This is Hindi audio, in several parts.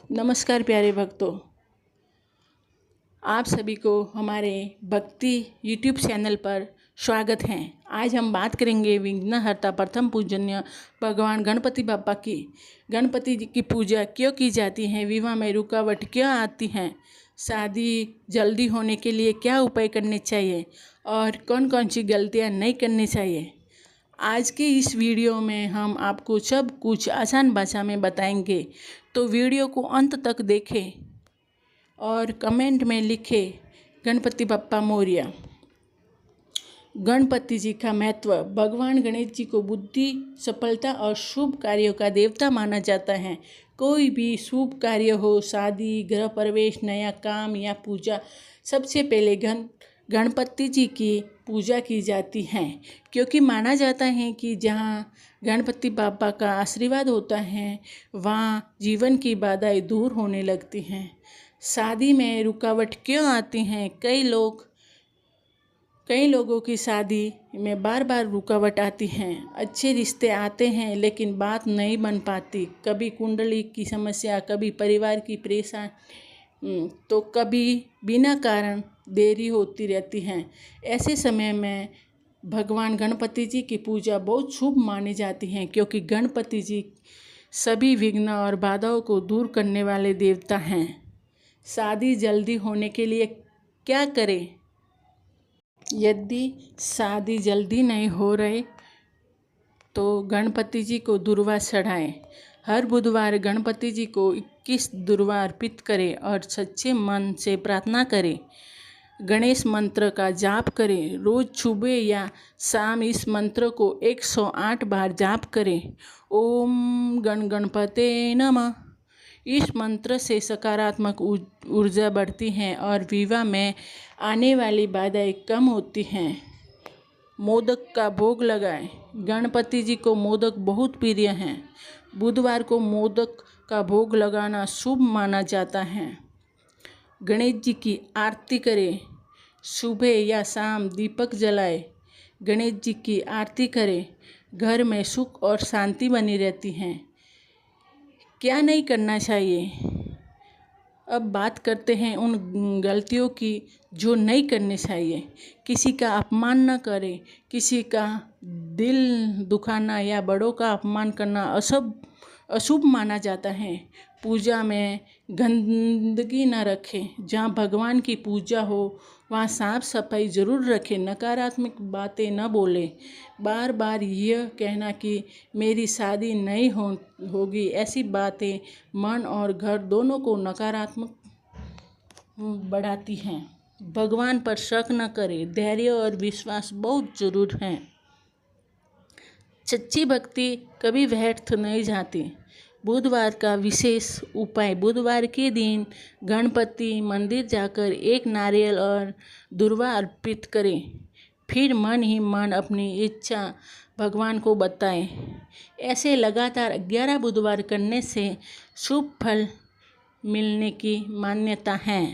नमस्कार प्यारे भक्तों, आप सभी को हमारे भक्ति यूट्यूब चैनल पर स्वागत है। आज हम बात करेंगे विघ्नहर्ता प्रथम पूजनीय भगवान गणपति बाप्पा की। गणपति जी की पूजा क्यों की जाती है, विवाह में रुकावट क्यों आती है, शादी जल्दी होने के लिए क्या उपाय करने चाहिए और कौन कौन सी गलतियां नहीं करनी चाहिए। आज के इस वीडियो में हम आपको सब कुछ आसान भाषा में बताएंगे, तो वीडियो को अंत तक देखें और कमेंट में लिखें गणपति बप्पा मोरया। गणपति जी का महत्व। भगवान गणेश जी को बुद्धि, सफलता और शुभ कार्यों का देवता माना जाता है। कोई भी शुभ कार्य हो, शादी, गृह प्रवेश, नया काम या पूजा, सबसे पहले गणपति जी की पूजा की जाती है, क्योंकि माना जाता है कि जहाँ गणपति बाबा का आशीर्वाद होता है वहाँ जीवन की बाधाएं दूर होने लगती हैं। शादी में रुकावट क्यों आती हैं? कई लोगों की शादी में बार बार रुकावट आती हैं। अच्छे रिश्ते आते हैं लेकिन बात नहीं बन पाती। कभी कुंडली की समस्या, कभी परिवार की परेशानी, तो कभी बिना कारण देरी होती रहती हैं। ऐसे समय में भगवान गणपति जी की पूजा बहुत शुभ मानी जाती है, क्योंकि गणपति जी सभी विघ्न और बाधाओं को दूर करने वाले देवता हैं। शादी जल्दी होने के लिए क्या करें? यदि शादी जल्दी नहीं हो रही तो गणपति जी को दुर्वा चढ़ाएं। हर बुधवार गणपति जी को 21 दुर्वा अर्पित करें और सच्चे मन से प्रार्थना करें। गणेश मंत्र का जाप करें। रोज सुबह या शाम इस मंत्र को 108 बार जाप करें। ओम गणपते नमः। इस मंत्र से सकारात्मक ऊर्जा बढ़ती है और विवाह में आने वाली बाधाएं कम होती हैं। मोदक का भोग लगाएं। गणपति जी को मोदक बहुत प्रिय हैं। बुधवार को मोदक का भोग लगाना शुभ माना जाता है। गणेश जी की आरती करें। सुबह या शाम दीपक जलाएं। गणेश जी की आरती करें। घर में सुख और शांति बनी रहती है। क्या नहीं करना चाहिए? अब बात करते हैं उन गलतियों की जो नहीं करनी चाहिए। किसी का अपमान न करें। किसी का दिल दुखाना या बड़ों का अपमान करना अशुभ माना जाता है। पूजा में गंदगी न रखें। जहाँ भगवान की पूजा हो वहाँ साफ सफाई ज़रूर रखें। नकारात्मक बातें न बोलें। बार बार यह कहना कि मेरी शादी नहीं होगी, ऐसी बातें मन और घर दोनों को नकारात्मक बढ़ाती हैं। भगवान पर शक न करें। धैर्य और विश्वास बहुत जरूर है। सच्ची भक्ति कभी व्यर्थ नहीं जाती। बुधवार का विशेष उपाय। बुधवार के दिन गणपति मंदिर जाकर एक नारियल और दुर्वा अर्पित करें। फिर मन ही मन अपनी इच्छा भगवान को बताएं। ऐसे लगातार 11 बुधवार करने से शुभ फल मिलने की मान्यता है।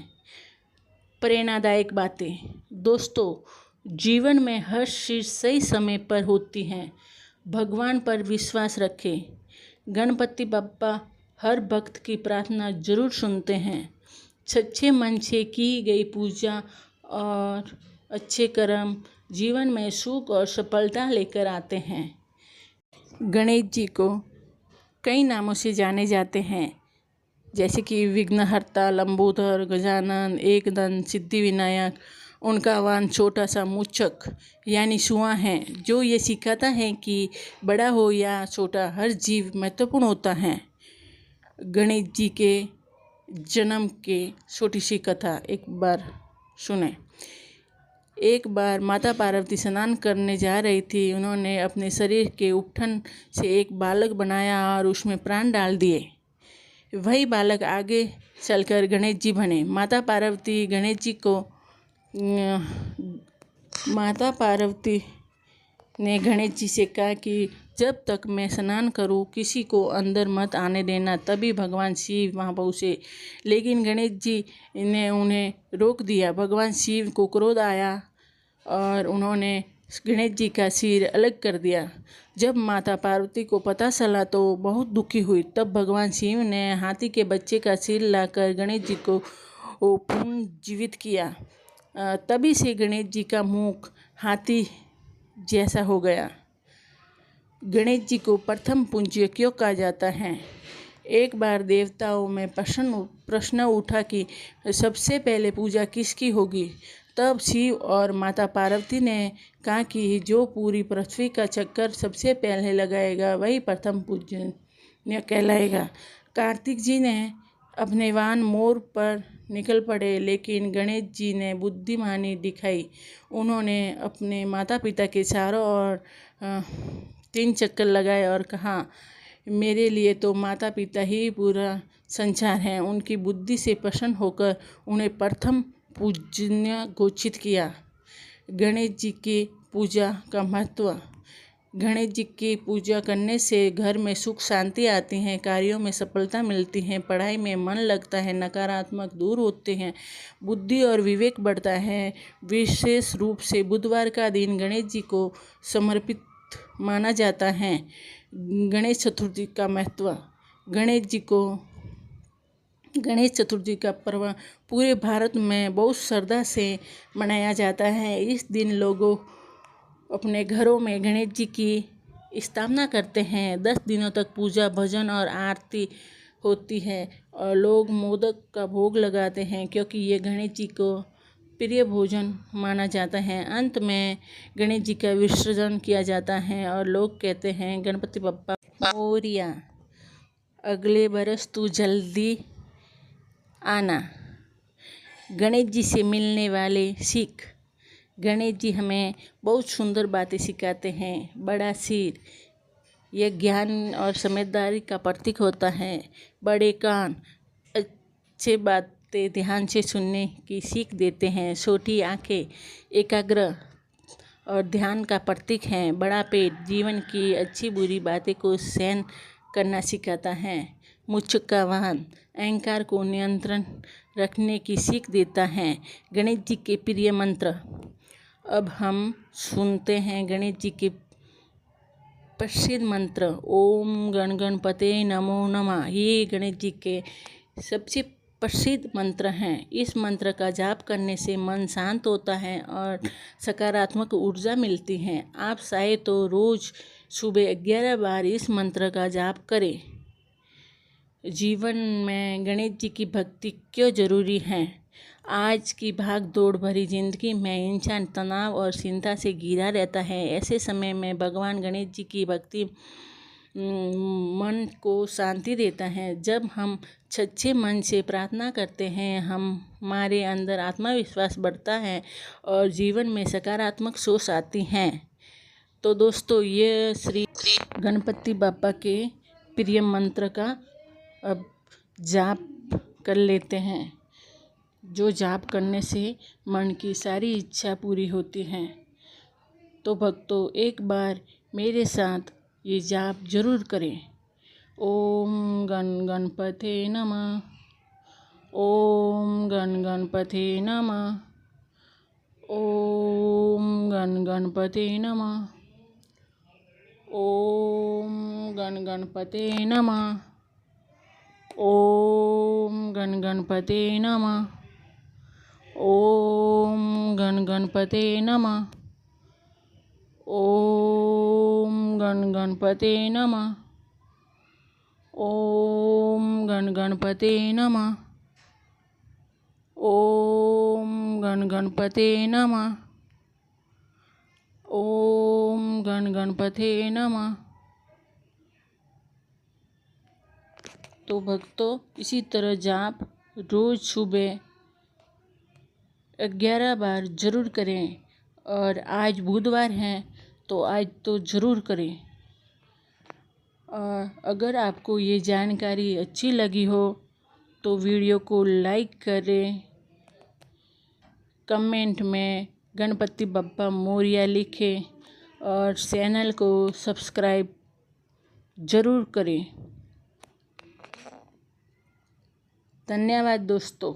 प्रेरणादायक बातें। दोस्तों, जीवन में हर चीज़ सही समय पर होती है। भगवान पर विश्वास रखें। गणपति बप्पा हर भक्त की प्रार्थना जरूर सुनते हैं। सच्चे मन से की गई पूजा और अच्छे कर्म जीवन में सुख और सफलता लेकर आते हैं। गणेश जी को कई नामों से जाने जाते हैं, जैसे कि विघ्नहर्ता, लंबोदर, गजानन, एकदंत, सिद्धि विनायक। उनका वाहन छोटा सा मूषक यानी सुआ है, जो ये सिखाता है कि बड़ा हो या छोटा हर जीव महत्वपूर्ण होता है। गणेश जी के जन्म के छोटी सी कथा एक बार सुने। एक बार माता पार्वती स्नान करने जा रही थी। उन्होंने अपने शरीर के उपठन से एक बालक बनाया और उसमें प्राण डाल दिए। वही बालक आगे चलकर गणेश जी बने। माता पार्वती ने गणेश जी से कहा कि जब तक मैं स्नान करूं किसी को अंदर मत आने देना, तभी भगवान शिव वहां पहुँचे। लेकिन गणेश जी ने उन्हें रोक दिया। भगवान शिव को क्रोध आया और उन्होंने गणेश जी का सिर अलग कर दिया। जब माता पार्वती को पता चला तो बहुत दुखी हुई। तब भगवान शिव ने हाथी के बच्चे का सिर लाकर गणेश जी को पुनर्जीवित किया। तभी से गणेश जी का मुख हाथी जैसा हो गया। गणेश जी को प्रथम पूज्य क्यों कहा जाता है? एक बार देवताओं में प्रश्न उठा कि सबसे पहले पूजा किसकी होगी। तब शिव और माता पार्वती ने कहा कि जो पूरी पृथ्वी का चक्कर सबसे पहले लगाएगा वही प्रथम पूजनीय कहलाएगा। कार्तिक जी ने अपने वाहन मोर पर निकल पड़े, लेकिन गणेश जी ने बुद्धिमानी दिखाई। उन्होंने अपने माता पिता के चारों ओर 3 चक्कर लगाए और कहा, मेरे लिए तो माता पिता ही पूरा संसार है। उनकी बुद्धि से प्रसन्न होकर उन्हें प्रथम पूजनीय घोषित किया। गणेश जी की पूजा का महत्व। गणेश जी की पूजा करने से घर में सुख शांति आती है, कार्यों में सफलता मिलती है, पढ़ाई में मन लगता है, नकारात्मक दूर होते हैं, बुद्धि और विवेक बढ़ता है। विशेष रूप से बुधवार का दिन गणेश जी को समर्पित माना जाता है। गणेश चतुर्थी का महत्व। गणेश चतुर्थी का पर्व पूरे भारत में बहुत श्रद्धा से मनाया जाता है। इस दिन लोगों अपने घरों में गणेश जी की स्थापना करते हैं। 10 दिनों तक पूजा, भजन और आरती होती है और लोग मोदक का भोग लगाते हैं, क्योंकि ये गणेश जी को प्रिय भोजन माना जाता है। अंत में गणेश जी का विसर्जन किया जाता है और लोग कहते हैं, गणपति बप्पा मोरिया, अगले बरस तू जल्दी आना। गणेश जी से मिलने वाले सीख। गणेश जी हमें बहुत सुंदर बातें सिखाते हैं। बड़ा सिर, यह ज्ञान और समझदारी का प्रतीक होता है। बड़े कान, अच्छे बातें ध्यान से सुनने की सीख देते हैं। छोटी आंखें, एकाग्र और ध्यान का प्रतीक हैं। बड़ा पेट, जीवन की अच्छी बुरी बातें को सहन करना सिखाता है। मुझ का वाहन, अहंकार को नियंत्रण रखने की सीख देता है। गणेश जी के प्रिय मंत्र। अब हम सुनते हैं गणेश जी के प्रसिद्ध मंत्र। ओम गण गणपते नमो नमः। ये गणेश जी के सबसे प्रसिद्ध मंत्र हैं। इस मंत्र का जाप करने से मन शांत होता है और सकारात्मक ऊर्जा मिलती है। आप चाहे तो रोज सुबह 11 बार इस मंत्र का जाप करें। जीवन में गणेश जी की भक्ति क्यों जरूरी है? आज की भाग दौड़ भरी जिंदगी में इंसान तनाव और चिंता से घिरा रहता है। ऐसे समय में भगवान गणेश जी की भक्ति मन को शांति देता है। जब हम सच्चे मन से प्रार्थना करते हैं, हमारे अंदर आत्मविश्वास बढ़ता है और जीवन में सकारात्मक सोच आती है। तो दोस्तों, ये श्री गणपति बाप्पा के प्रिय मंत्र का अब जाप कर लेते हैं, जो जाप करने से मन की सारी इच्छा पूरी होती हैं। तो भक्तों, एक बार मेरे साथ ये जाप जरूर करें। ओम गण गणपते नमः। ओम गण गणपते नमः। ओम गण गणपते नमः। ओम गण गणपते नमः। ओम गण गणपते नमः। ओम गण गणपते नमः। ओम गण गणपते नमः। ओम गण गणपते नमः। ओम गण गणपते नमः। ओम गण गणपते नमः। तो भक्तों, इसी तरह जाप रोज सुबह 11 बार जरूर करें। और आज बुधवार है तो आज तो ज़रूर करें। और अगर आपको ये जानकारी अच्छी लगी हो तो वीडियो को लाइक करें, कमेंट में गणपति बप्पा मोरिया लिखें और चैनल को सब्सक्राइब ज़रूर करें। धन्यवाद दोस्तों।